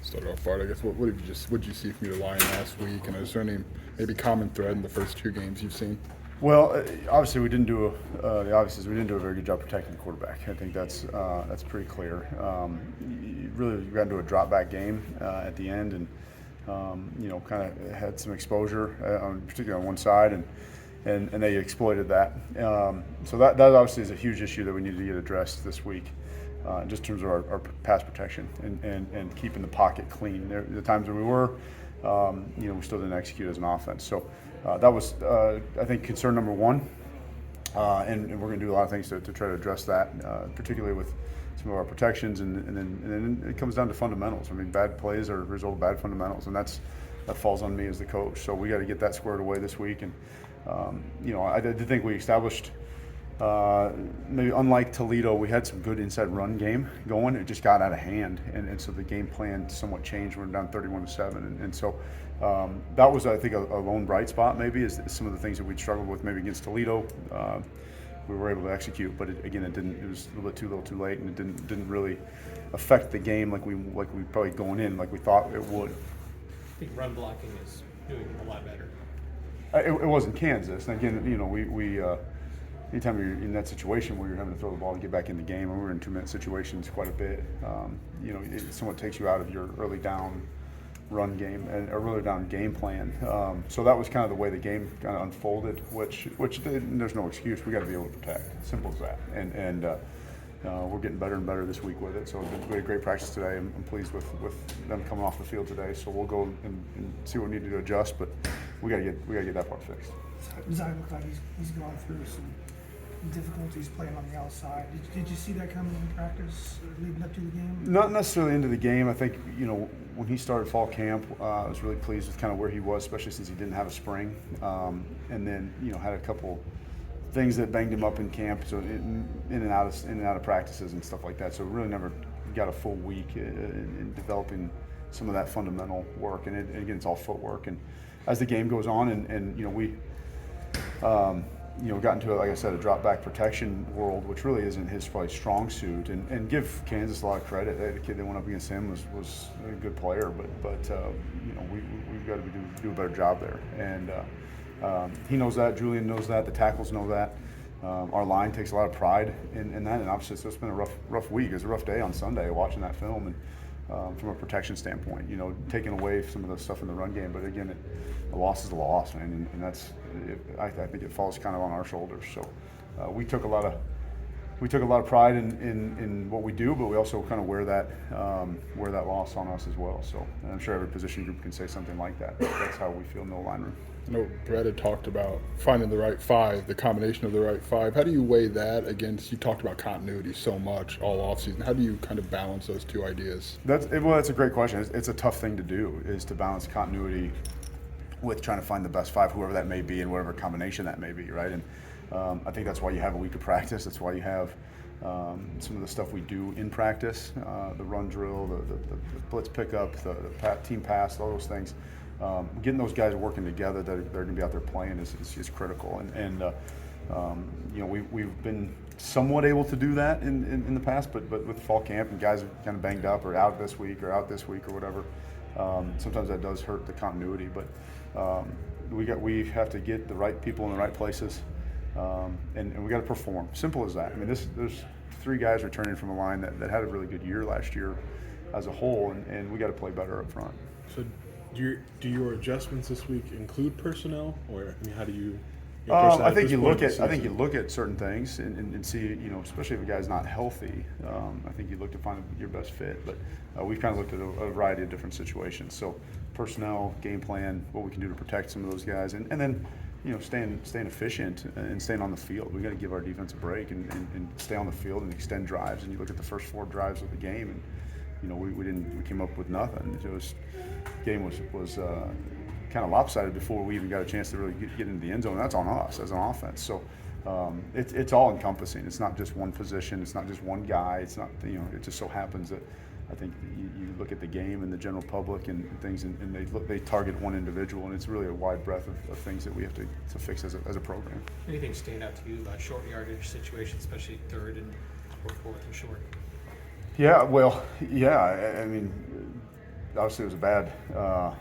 Start off, Bart. I guess what did you see from your line last week, and is there any maybe common thread in the first two games you've seen? Well, obviously we didn't do the obvious is we didn't do a very good job protecting the quarterback. I think that's pretty clear. We got into a drop back game at the end, and kind of had some exposure, particularly on one side, and they exploited that. So that obviously is a huge issue that we need to get addressed this week. Just in terms of our pass protection and keeping the pocket clean. The times that we were, we still didn't execute as an offense. So that was, I think, concern number one. And we're going to do a lot of things to try to address that, particularly with some of our protections. And then it comes down to fundamentals. I mean, bad plays are a result of bad fundamentals, and that falls on me as the coach. So we got to get that squared away this week. And I did think we established. Maybe unlike Toledo, we had some good inside run game going. It just got out of hand, and so the game plan somewhat changed. We're down 31-7, and so that was, I think, a lone bright spot. Maybe is some of the things that we struggled with maybe against Toledo. We were able to execute, but it didn't. It was a little too late, and it didn't really affect the game like we probably going in like we thought it would. I think run blocking is doing a lot better. It wasn't Kansas, and again, we. Anytime you're in that situation where you're having to throw the ball to get back in the game, and we're in 2-minute situations quite a bit, it somewhat takes you out of your early down run game and a really down game plan. So that was kind of the way the game kind of unfolded, which there's no excuse. We got to be able to protect. Simple as that. And we're getting better and better this week with it. So we had great practice today. I'm pleased with them coming off the field today. So we'll go and see what we need to adjust, but we got to get that part fixed. Zach looked like he's gone through some difficulties playing on the outside. Did you see that coming in practice leading up to the game? Not necessarily into the game. I think, when he started fall camp, I was really pleased with kind of where he was, especially since he didn't have a spring. And then, had a couple things that banged him up in camp, so in and out of practices and stuff like that. So really never got a full week in developing some of that fundamental work. And again, it's all footwork. And as the game goes on, and we got into, like I said, a drop back protection world, which really isn't his probably strong suit. And give Kansas a lot of credit. The kid that went up against him was a good player, but we've got to do a better job there. And he knows that. Julian knows that. The tackles know that. Our line takes a lot of pride in that. And obviously, so it's been a rough week. It was a rough day on Sunday watching that film. And from a protection standpoint, taking away some of the stuff in the run game. But again, a loss is a loss, man, and that's. I think it falls kind of on our shoulders. So we took a lot of pride in what we do, but we also kind of wear that loss on us as well. So and I'm sure every position group can say something like that. But that's how we feel in the line room. I know Brett had talked about finding the right five, the combination of the right five. How do you weigh that against, you talked about continuity so much all offseason. How do you kind of balance those two ideas? That's a great question. It's a tough thing to do, is to balance continuity with trying to find the best five, whoever that may be and whatever combination that may be, right? And I think that's why you have a week of practice. That's why you have some of the stuff we do in practice, the run drill, the blitz pickup, the team pass, all those things. Getting those guys working together that they're going to be out there playing is critical. And we've been somewhat able to do that in the past, but with fall camp and guys are kind of banged up or out this week or whatever, sometimes that does hurt the continuity. But we have to get the right people in the right places, and we got to perform. Simple as that. I mean, there's 3 guys returning from a line that had a really good year last year as a whole, and we got to play better up front. So do your adjustments this week include personnel, or how do you? I think you look at certain things and see, especially if a guy's not healthy. I think you look to find your best fit. But we've kind of looked at a variety of different situations. So personnel, game plan, what we can do to protect some of those guys, and then staying efficient and staying on the field. We got to give our defense a break and stay on the field and extend drives. And you look at the first 4 drives of the game, and we came up with nothing. Game was kind of lopsided before we even got a chance to really get into the end zone. That's on us as an offense. So it's all encompassing. It's not just one position. It's not just one guy. It's not it just so happens that I think you look at the game and the general public and things, and they target one individual, and it's really a wide breadth of things that we have to fix as a program. Anything stand out to you about short yardage situations, especially third and fourth and short? Yeah, well, yeah. I mean, obviously it was a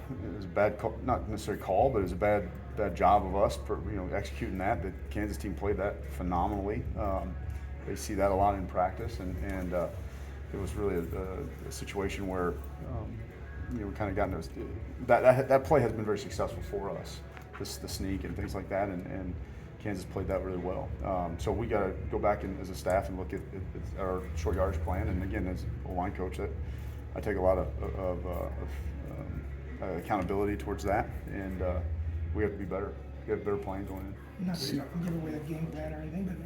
bad call, not necessarily call, but it was a bad job of us for executing that. The Kansas team played that phenomenally. They see that a lot in practice, and it was really a situation where we kind of got into that play has been very successful for us. The sneak and things like that, and Kansas played that really well. So we got to go back and, as a staff, and look at our short yardage plan. And again, as a line coach, that I take a lot of accountability towards that, and we have to be better. We have better plans going in. Not to give away the game plan or anything, but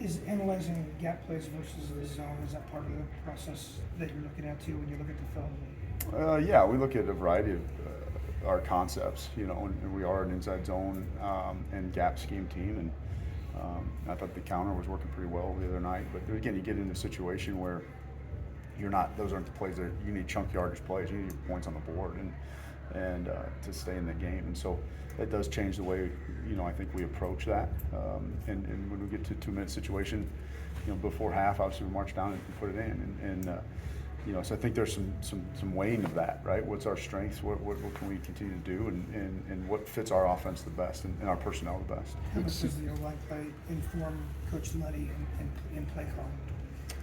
is analyzing gap plays versus the zone, is that part of the process that you're looking at too when you look at the film? Yeah, we look at a variety of our concepts, and we are an inside zone and gap scheme team, and I thought the counter was working pretty well the other night. But again, you get into a situation where those aren't the plays that you need chunk yardage plays. You need points on the board and to stay in the game. And so it does change the way I think we approach that. And when we get to a 2-minute situation, before half, obviously we march down and put it in. And so I think there's some weighing of that, right? What's our strengths? What can we continue to do? And what fits our offense the best and our personnel the best? How much does the O-line play inform Coach Lundy in play calling?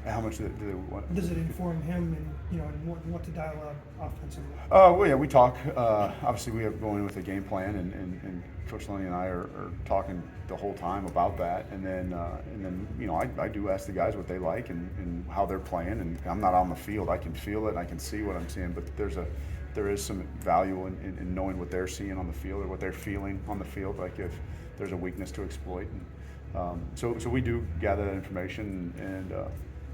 How much do they want? Does it inform him and what to dial up offensively? Well, yeah, we talk. Obviously, we have going in with a game plan, and Coach Lundy and I are talking the whole time about that. And then I do ask the guys what they like and how they're playing. And I'm not on the field; I can feel it, and I can see what I'm seeing. But there is some value in knowing what they're seeing on the field or what they're feeling on the field. Like if there's a weakness to exploit. And, so we do gather that information and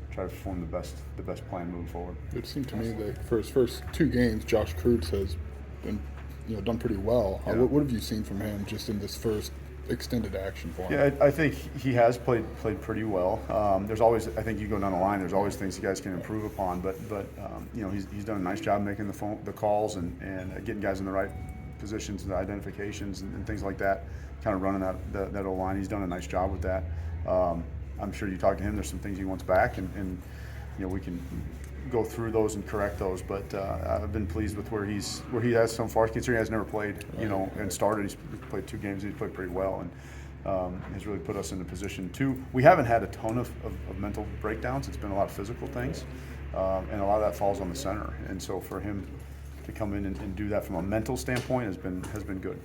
try to form the best plan moving forward. It seemed to me that for his first 2 games, Josh Krutz has been, done pretty well. Yeah. What have you seen from him just in this first extended action for him? Yeah, I think he has played pretty well. There's always, I think you go down the line, there's always things you guys can improve upon. But he's done a nice job making the calls and getting guys in the right positions and identifications and things like that. Kind of running that O line. He's done a nice job with that. I'm sure you talk to him. There's some things he wants back, and we can go through those and correct those. But I've been pleased with where he has so far. Considering he has never played, and started. He's played 2 games. He's played pretty well, and has really put us in a position to. We haven't had a ton of mental breakdowns. It's been a lot of physical things, and a lot of that falls on the center. And so for him to come in and do that from a mental standpoint has been good.